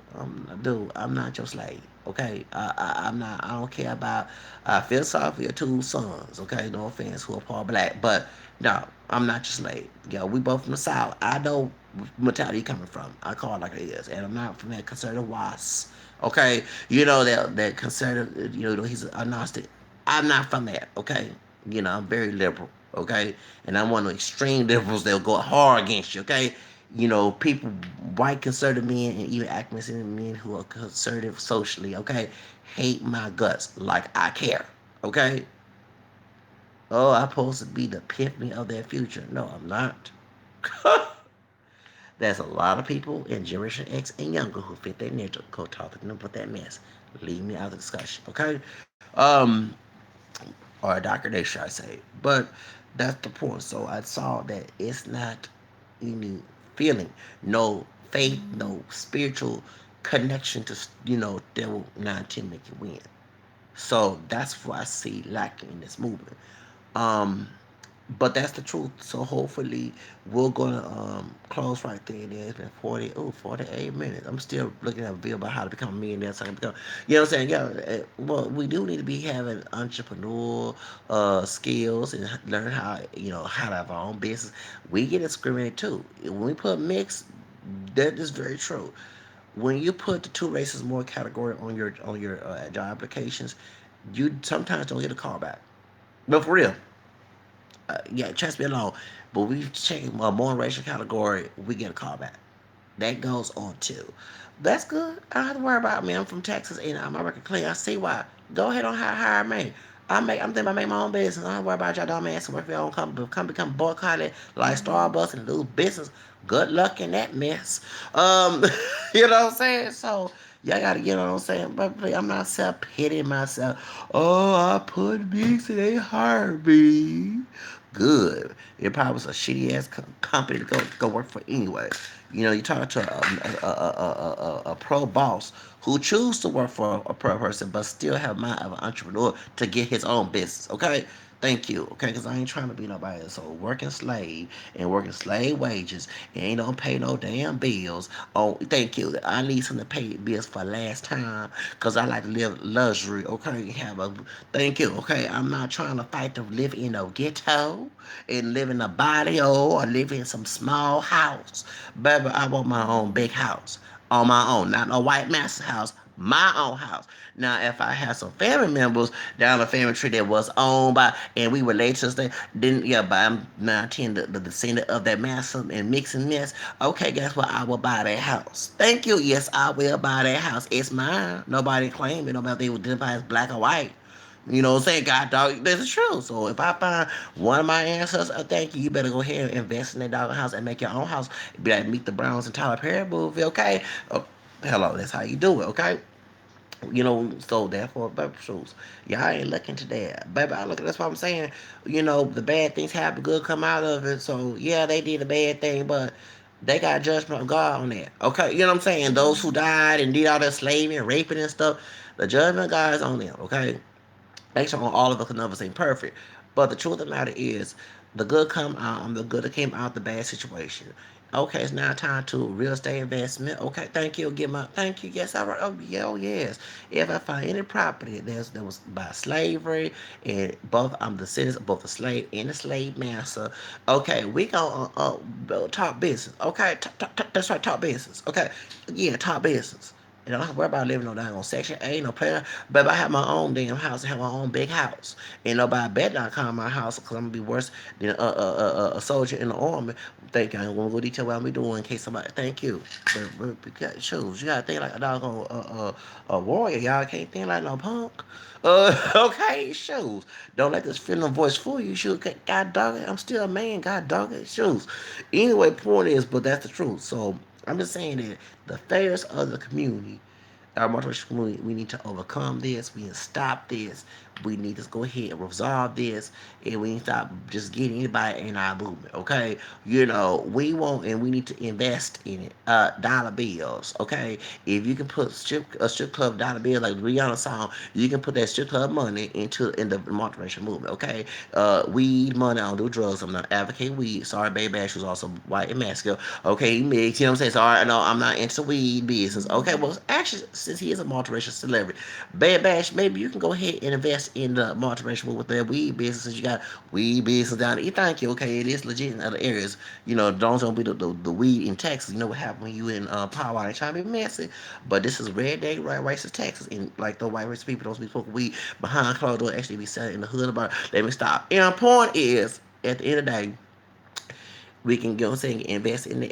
Dude, I'm not your slave, okay? I'm not. I don't care about. I feel sorry for your two sons, okay? No offense, who are part black, but no, I'm not your slave. We both from the South. I know mentality you coming from. I call it like it is, and I'm not from that conservative wasp. Okay, that conservative. He's agnostic. I'm not from that. Okay, I'm very liberal. Okay, and I'm one of the extreme liberals that'll go hard against you. Okay, people, white conservative men and even activists men who are conservative socially. Okay, hate my guts like I care. Okay, oh, I'm supposed to be the epiphany of their future. No, I'm not. There's a lot of people in Generation X and younger who fit that niche. Go talk to them about that mess. Leave me out of the discussion, okay? Or a darker day, should I say? But that's the point. So I saw that it's not any feeling, no faith, no spiritual connection to devil 910 make you win. So that's what I see lacking in this movement. Um, but that's the truth. So hopefully we're gonna close right there. It's been 48 minutes. I'm still looking at a video about how to become a millionaire. So I can become, you know what I'm saying? Yeah. Well, we do need to be having entrepreneur skills and learn how to have our own business. We get discriminated too. When we put mix, that is very true. When you put the two races more category on your job applications, you sometimes don't get a call back. But for real, yeah, trust me alone. But we check a more racial category, we get a call back. That goes on too. That's good. I don't have to worry about me. I'm from Texas and my record clean. I see why. Go ahead on hire me. I'm thinking about making my own business. I don't worry about y'all dumb ass work for your own company. Come become boycotted like Starbucks and lose business. Good luck in that mess. You know what I'm saying? So y'all gotta get what I'm saying. But I'm not self pitying myself. Oh, I put mix and they hired me. Good. It probably was a shitty ass company to go work for anyway. You know, you talk to a pro boss who choose to work for a pro person, but still have mind of an entrepreneur to get his own business. Okay, thank you. Okay, because I ain't trying to be nobody. So working slave and working slave wages and ain't don't pay no damn bills. Oh, thank you. I need something to pay bills for last time because I like to live luxury. Okay, have a thank you. Okay, I'm not trying to fight to live in a ghetto and live in a barrio or live in some small house. Baby, I want my own big house on my own, not a white master's house, my own house. Now, if I had some family members down the family tree that was owned by, and we related to them, then yeah, but I'm now the descendant of that master and mixing mess. Okay, guess what? I will buy that house. Thank you. Yes, I will buy that house. It's mine. Nobody claim it. Nobody would identify as black or white. You know what I'm saying? God dog, that's the truth. So if I find one of my ancestors, thank you, you better go ahead and invest in that dog house and make your own house. Be like Meet the Browns and Tyler Perry movie, okay? Oh, hello, that's how you do it, okay? You know, so therefore, baby shoes. Y'all ain't looking to that. Baby, I look at that's what I'm saying. You know, the bad things happen, good come out of it. So yeah, they did a bad thing, but they got judgment of God on that. Okay, you know what I'm saying? Those who died and did all that slaving and raping and stuff, the judgment of God is on them, okay? Make sure all of us can never seem perfect. But the truth of the matter is, the good come out, the good that came out the bad situation. Okay, it's now time to real estate investment. Okay, thank you. Give my thank you. Yes, all right. Oh, yeah, oh yes. If I find any property that was by slavery and both I'm the citizen, both the slave and the slave master. Okay, we gonna talk business. Okay, that's right, talk business. Okay, yeah, talk business. And I don't have to worry about living no down on Section 8, no player. But if I have my own damn house, I have my own big house. And nobody better not come to my house because I'm going to be worse than a soldier in the army. Thank you. I ain't going to go detail what I'm doing in case somebody, thank you. But shoes, you got to think like a doggone a warrior. Y'all can't think like no punk. Okay, shoes. Don't let this feeling voice fool you. Shoes, God dog it. I'm still a man. God dog it. Shoes. Anyway, point is, but that's the truth. So I'm just saying that the affairs of the community, our multiracial community, we need to overcome this. We need to stop this. We need to go ahead and resolve this, and we need to stop just getting anybody in our movement. Okay, you know we want and we need to invest in it. Dollar bills. Okay, if you can put a strip club dollar bill like Rihanna song, you can put that strip club money in the multiracial movement. Okay, weed money. I don't do drugs. I'm not advocating weed. Sorry, baby, Ash was also white and masculine. Okay, mix. You know what I'm saying? Sorry, no, I'm not into weed business. Okay, well, actually, since he is a multiracial celebrity, Bad Bash, maybe you can go ahead and invest in the multiracial with their weed business. Since you got weed business down there. Thank you. Okay, it is legit in other areas. You know, don't be the weed in Texas. You know what happened when you in Power. I ain't trying to be messy, but this is red day, right? Racist Texas, and like the white racist people don't be smoking weed behind closed doors. Actually, be selling in the hood about. Let me stop. And the point is, at the end of the day, we can go and invest in the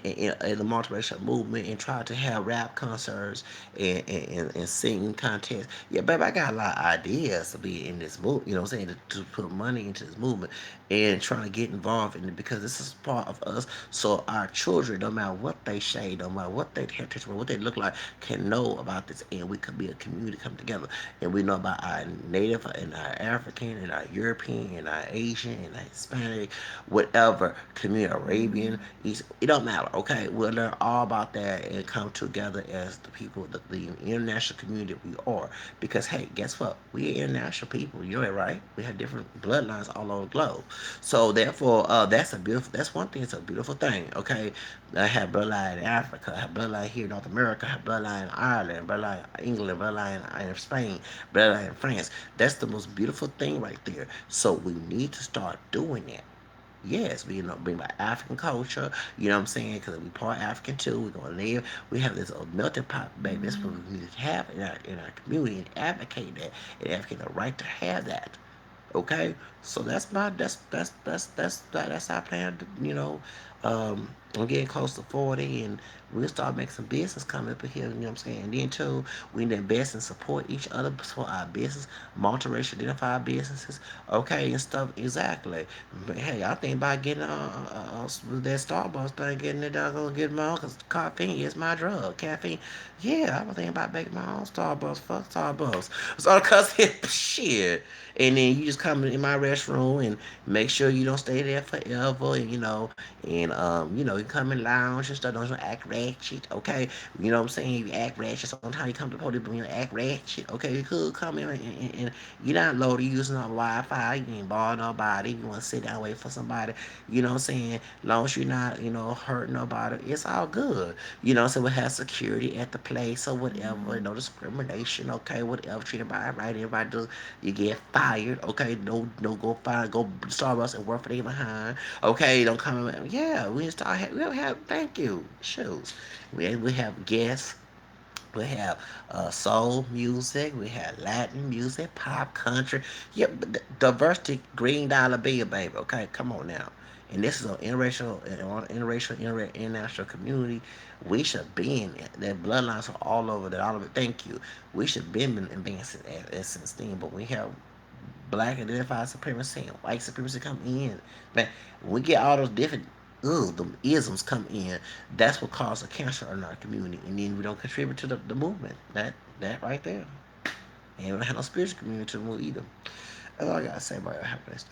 multiracial movement and try to have rap concerts and singing contests. Yeah, baby, I got a lot of ideas to be in this movement, you know what I'm saying, to put money into this movement and trying to get involved in it because this is part of us. So our children, no matter what they say, no matter what they heritage, what they look like, can know about this and we could be a community come together and we know about our native and our African and our European and our Asian and our Hispanic, whatever community, Arabian, East, it don't matter, okay? We'll learn all about that and come together as the people, the international community we are. Because, hey, guess what? We are international people. You're right. We have different bloodlines all over the globe. So, therefore, that's one thing. It's a beautiful thing, okay? I have bloodline in Africa. I have bloodline here in North America. I have bloodline in Ireland, bloodline in England, bloodline in Spain, bloodline in France. That's the most beautiful thing right there. So, we need to start doing that. Yes, we bring back African culture. You know what I'm saying? Because we part African too. We're gonna live. We have this melting pot, baby. That's what we need to have in our community and advocate that and advocate the right to have that. Okay, so that's our plan. I'm getting close to 40, and we'll start making some business coming up in here, you know what I'm saying? And then, too, we need to invest and support each other for our business, multiracial identified businesses, okay, and stuff, exactly. But, hey, I think about getting that Starbucks thing, getting it done, gonna get my own, because caffeine is my drug. Caffeine, yeah, I'm thinking about making my own Starbucks, fuck Starbucks. So, because, shit. And then you just come in my restroom and make sure you don't stay there forever, and you come in lounge and stuff. Don't act ratchet, okay? You know what I'm saying? You act ratchet. Sometimes you come to the podium and you act ratchet, okay? You could come in and you're not loaded using no Wi-Fi. You ain't borrowing nobody. You want to sit down and wait for somebody. You know what I'm saying? As long as you're not, hurting nobody, it's all good. So we have security at the place or whatever. Mhm. No discrimination, okay? Whatever. Treat everybody right. Everybody does. You get fired, okay? No, go find, go Starbucks and work for them behind. Okay, don't come in. Yeah, we don't have, thank you. Shoes. We have guests. We have soul music. We have Latin music, pop, country. Yeah, but diversity, green dollar bill, baby. Okay, come on now. And this is an international community. We should be in it. That bloodlines are all over that. All of it. Thank you. We should be in advancing since then, but we have black identified supremacy and white supremacy come in. Man, when we get all those different them isms come in, that's what causes a cancer in our community, and then we don't contribute to the movement. That right there. And we don't have no spiritual community to the movement either. That's all I gotta say about happiness.